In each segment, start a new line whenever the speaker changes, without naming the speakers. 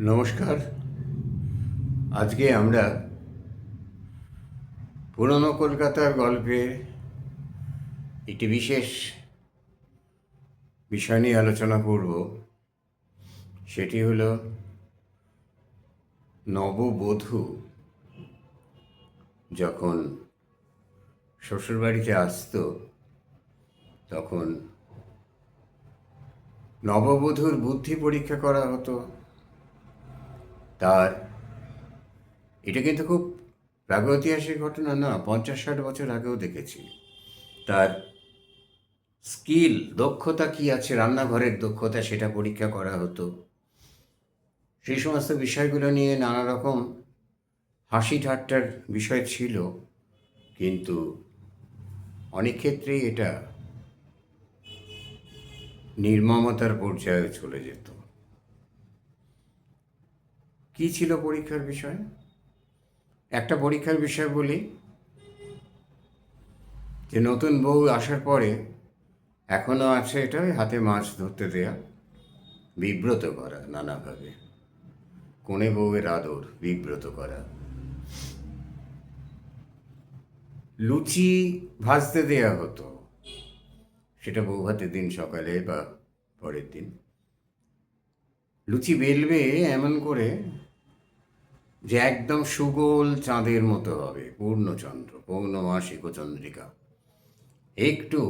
নমস্কার। আজকে আমরা পুরনো কলকাতার গল্পের একটি বিশেষ বিষয় নিয়ে আলোচনা করব। সেটি হলো নববধূ যখন শ্বশুরবাড়িতে আসতো তখন নববধূর বুদ্ধি পরীক্ষা করা হতো। তার এটা কিন্তু খুব প্রাগৈতিহাসিক ঘটনা না, 50-60 বছর আগেও দেখেছি। তার স্কিল, দক্ষতা কি আছে, রান্নাঘরের দক্ষতা, সেটা পরীক্ষা করা হতো। সেই সমস্ত বিষয়গুলো নিয়ে নানা রকম হাসি ঠাট্টার বিষয় ছিল, কিন্তু অনেক ক্ষেত্রেই এটা নির্মমতার পর্যায়ে চলে যেত। কি ছিল পরীক্ষার বিষয়? একটা পরীক্ষার বিষয় বলি, যে নতুন বউ আসার পরে এখনও আছে এটা, হাতে মাছ ধরতে দেয়া, বিব্রত করা নানাভাবে, কনে বউয়ের আদর বিব্রত করা, লুচি ভাজতে দেয়া হতো, সেটা বউ ভাতের দিন সকালে বা পরের দিন। লুচি বেলবে এমন করে যে একদম সুগোল চাঁদের মতো হবে, পূর্ণচন্দ্র, পৌর্ণমাসিক চন্দ্রিকা, একটু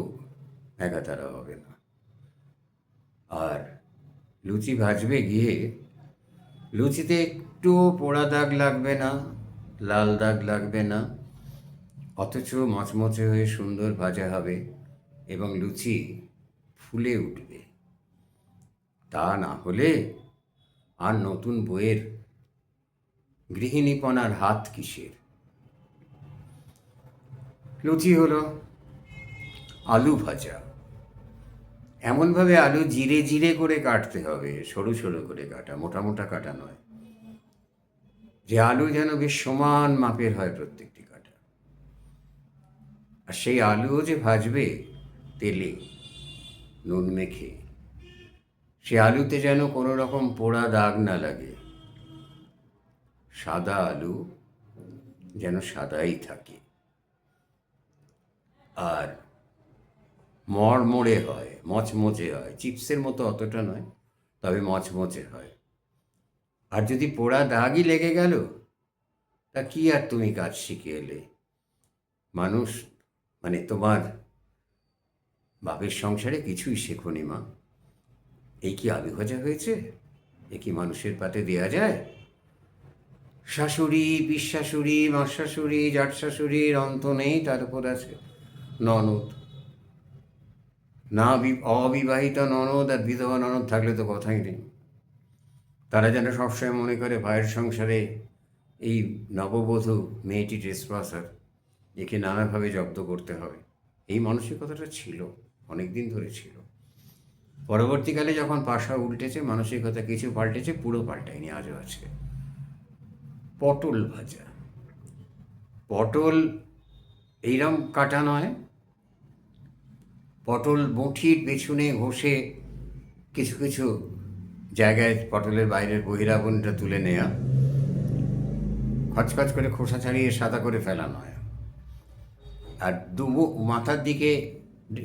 একাতারা হবে না। আর লুচি ভাজবে গিয়ে লুচিতে একটু পোড়া দাগ লাগবে না, লাল দাগ লাগবে না, অথচ মচমচে হয়ে সুন্দর ভাজা হবে এবং লুচি ফুলে উঠবে। তা না হলে আর নতুন বইয়ের গৃহিণীপনার হাত কিসের? লুচি হলো আলু ভাজা। এমনভাবে আলু জিরে জিরে করে কাটতে হবে, সরু সরু করে কাটা, মোটা মোটা কাটা নয়, যে আলু যেন বেশ সমান মাপের হয় প্রত্যেকটি কাটা। আর সেই আলুও যে ভাজবে তেলে নুন মেখে, সে আলুতে যেন কোনো রকম পোড়া দাগ না লাগে, সাদা আলু যেন সাদাই থাকে, আর মড়মড়ে হয়, মচমচে হয়, চিপসের মতো অতটা নয়, তবে মচমচে হয়। আর যদি পোড়া দাগই লেগে গেল, তা কি আর তুমি কাজ শিখে এলে? মানুষ মানে তোমার বাপের সংসারে কিছুই শেখোনি মা। এই কি আলু ভাজা হয়েছে? এ কি মানুষের পাতে দেয়া যায়? শাশুড়ি, পিস শাশুড়ি, মাস শাশুড়ি, জাট শাশুড়ির অন্ত নেই, তার উপর আছে ননদ। না, অবিবাহিত ননদ আর বিধবা ননদ থাকলে তো কথাই নেই। তারা যেন সবসময় মনে করে ভাইয়ের সংসারে এই নববধূ মেয়েটি ট্রেসপাসার, একে নানাভাবে জব্দ করতে হবে। এই মানসিকতাটা ছিল, অনেক দিন ধরে ছিল। পরবর্তীকালে যখন পাশা উল্টেছে, মানসিকতা কিছু পাল্টেছে, পুরো পাল্টায়নি, আজও আছে। পটল ভাজা, পটল এইরকম কাটা নয়, পটল বঁঠির পেছনে ঘষে কিছু কিছু জায়গায় পটলের বাইরের বহিরাবনটা তুলে নেওয়া, খচখচ করে খোসা ছাড়িয়ে সাদা করে ফেলা নয়। আর মাথার দিকে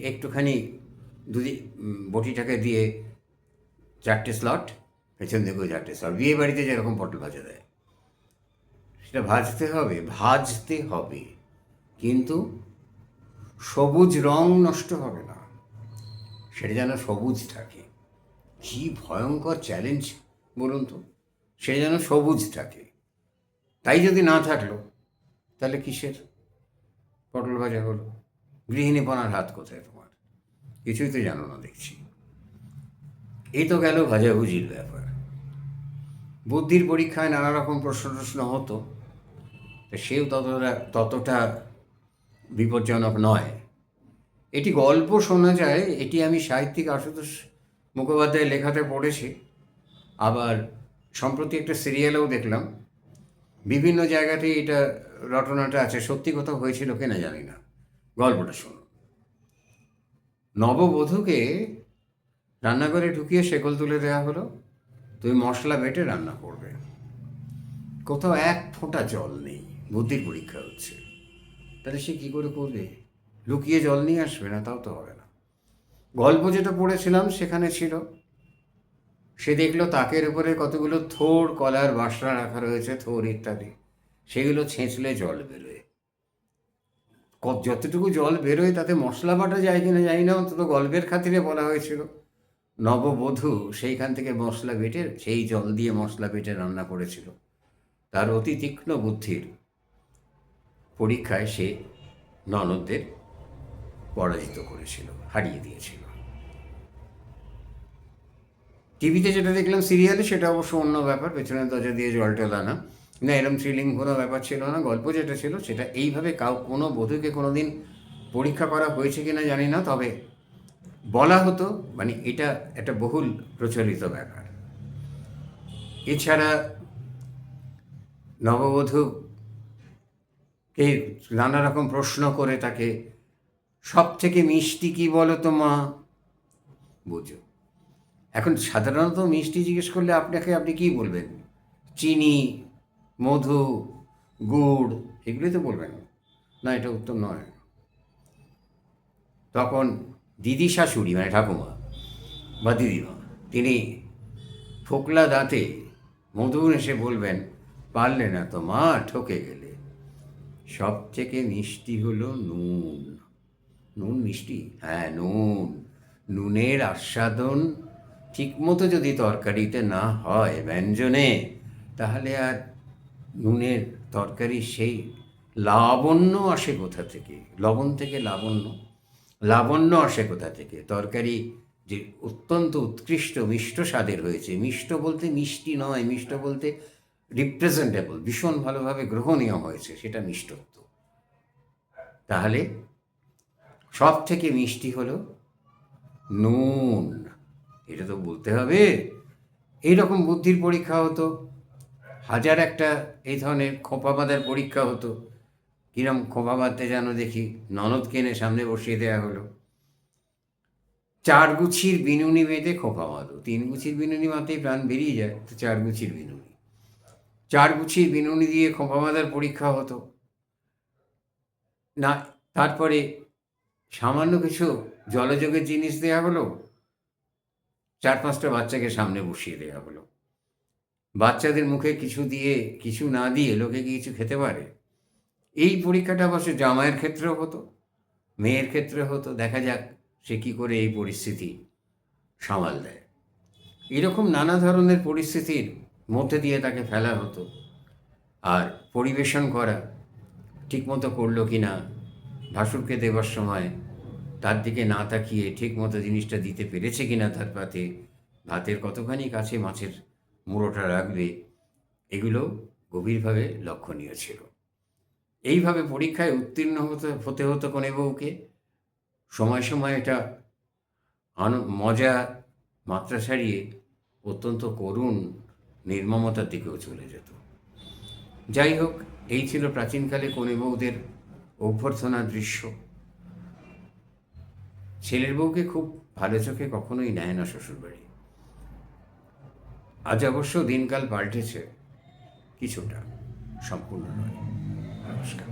একটুখানি দুদি বটিটাকে দিয়ে 4টে স্লট, পেছন দিকেও 4টে স্লট, বিয়ে বাড়িতে যেরকম পটল ভাজা দেয়, সেটা ভাজতে হবে, ভাজতে হবে, কিন্তু সবুজ রং নষ্ট হবে না, সেটা যেন সবুজ থাকে। কী ভয়ঙ্কর চ্যালেঞ্জ বলুন তো! সে যেন সবুজ থাকে। তাই যদি না থাকলো, তাহলে কিসের পটল ভাজা হলো? গৃহিণীপনার হাত কোথায় তোমার? কিছুই তো জানো না দেখছি। এই তো গেল ভাজাভুজির ব্যাপার। বুদ্ধির পরীক্ষায় নানা রকম প্রশ্ন হতো, তো সেও ততটা বিপজ্জনক নয়। এটি গল্প শোনা যায়, এটি আমি সাহিত্যিক আশুতোষ মুখোপাধ্যায়ের লেখাতে পড়েছি। আবার সম্প্রতি একটা সিরিয়ালেও দেখলাম, বিভিন্ন জায়গাতেই এটা রটনাটা আছে। সত্যি কোথাও হয়েছিল কিনা জানি না। গল্পটা শুনুন। নববধূকে রান্নাঘরে ঢুকিয়ে শেকল তুলে দেওয়া হলো। তুমি মশলা বেটে রান্না করবে। কোথাও এক ফোঁটা জল নেই, বুদ্ধির পরীক্ষা হচ্ছে। তাহলে সে কী করে করবে? লুকিয়ে জল নিয়ে আসবে না? তাও তো হবে না। গল্প যেটা পড়েছিলাম সেখানে ছিল, সে দেখলো তাকের উপরে কতগুলো থোড়, কলার বাসনা রাখা রয়েছে, থোড় ইত্যাদি, সেগুলো ছেঁচলে জল বেরোয়। যতটুকু জল বেরোয় তাতে মশলা বাটা যায় কিনা জানি না, অন্তত গল্পের খাতিরে বলা হয়েছিল। নববধূ সেইখান থেকে মশলা বেটে, সেই জল দিয়ে মশলা বেটে রান্না করেছিল। তার অতি তীক্ষ্ণ বুদ্ধির পরীক্ষায় সে ননদদের পরাজিত করেছিল, হারিয়ে দিয়েছিল। টিভিতে যেটা দেখলাম সিরিয়ালে, সেটা অবশ্য অন্য ব্যাপার, পেছনের দরজা দিয়ে জল টল আনা না, এরম থ্রিলিং কোনো ব্যাপার ছিল না। গল্প যেটা ছিল সেটা এইভাবে কোনো বধূকে কোনো দিন পরীক্ষা করা হয়েছে কিনা জানি না, তবে বলা হতো, মানে এটা একটা বহুল প্রচলিত ব্যাপার। এছাড়া নববধূকে নানা রকম প্রশ্ন করে তাকে, সব থেকে মিষ্টি কি বলো তো মা, বুঝো। এখন সাধারণত মিষ্টি জিজ্ঞেস করলে আপনি কি বলবেন? চিনি, মধু, গুড়, এগুলোই তো বলবেন। না, এটা উত্তর নয়। তখন দিদি শাশুড়ি, মানে ঠাকুমা বা দিদিমা, তিনি ফোকলা দাঁতে মধুর এসে বলবেন, পারলে না তো মা, ঠকে গেলে। সব থেকে মিষ্টি হলো নুন। নুন মিষ্টি? হ্যাঁ, নুন। নুনের আস্বাদন ঠিকমতো যদি তরকারিতে না হয়, ব্যঞ্জনে, তাহলে আর নুনের তরকারি সেই লাবণ্য আসে কোথা থেকে? লবণ থেকে লাবণ্য, লাবণ্য আসে কোথা থেকে? তরকারি যে অত্যন্ত উৎকৃষ্ট মিষ্ট স্বাদের হয়েছে, মিষ্ট বলতে মিষ্টি নয়, মিষ্ট বলতে রিপ্রেজেন্টেবল, ভীষণ ভালোভাবে গ্রহণীয় হয়েছে, সেটা মিষ্টত্ব। তাহলে সব থেকে মিষ্টি হলো নুন, এটা তো বলতে হবে। এইরকম বুদ্ধির পরীক্ষা হতো, হাজার একটা এই ধরনের খোঁপা বাঁধার পরীক্ষা হতো। কিরম খোঁপা বাঁধতে যেন দেখি, ননদকে এনে সামনে বসিয়ে দেওয়া হলো, 4 গুছির বিনুনি বেঁধে খোঁপা বাঁধো। 3 গুছির বিনুনি মাত্রেই প্রাণ বেরিয়ে যায়, তো 4 গুছির বিনুনি, 4 গুছির বিনুনি দিয়ে খোঁপা বাঁধার পরীক্ষা হতো না। তারপরে সামান্য কিছু জলযোগের জিনিস দেওয়া হলো, 4-5টা বাচ্চাকে সামনে বসিয়ে দেওয়া হলো। বাচ্চাদের মুখে কিছু দিয়ে, কিছু না দিয়ে লোকে কি কিছু খেতে পারে? এই পরীক্ষাটা অবশ্য জামাইয়ের ক্ষেত্রেও হতো, মেয়ের ক্ষেত্রে হতো। দেখা যাক সে কী করে এই পরিস্থিতি সামাল দেয়। এরকম নানা ধরনের পরিস্থিতির মধ্যে দিয়ে তাকে ফেলা হতো। আর পরিবেশন করা ঠিকমতো করলো কি না, ভাসুরকে দেবার সময় তার দিকে না তাকিয়ে ঠিকমতো জিনিসটা দিতে পেরেছে কিনা তার পাতে, ভাতের কতখানি কাছে মাছের মুড়োটা রাখবে, এগুলো গভীরভাবে লক্ষণীয় ছিল। এইভাবে পরীক্ষায় উত্তীর্ণ হতে হতো কনে বউকে। সময় সময় এটা মজা মাত্রা ছাড়িয়ে অত্যন্ত করুণ নির্মমতার দিকেও চলে যেত। যাই হোক, এই ছিল প্রাচীনকালে কনে বউদের অভ্যর্থনার দৃশ্য। ছেলের বউকে খুব ভালো চোখে কখনোই নেয় না শ্বশুরবাড়ি। আজ অবশ্য দিনকাল পাল্টেছে কিছুটা, সম্পূর্ণ নয়। নমস্কার।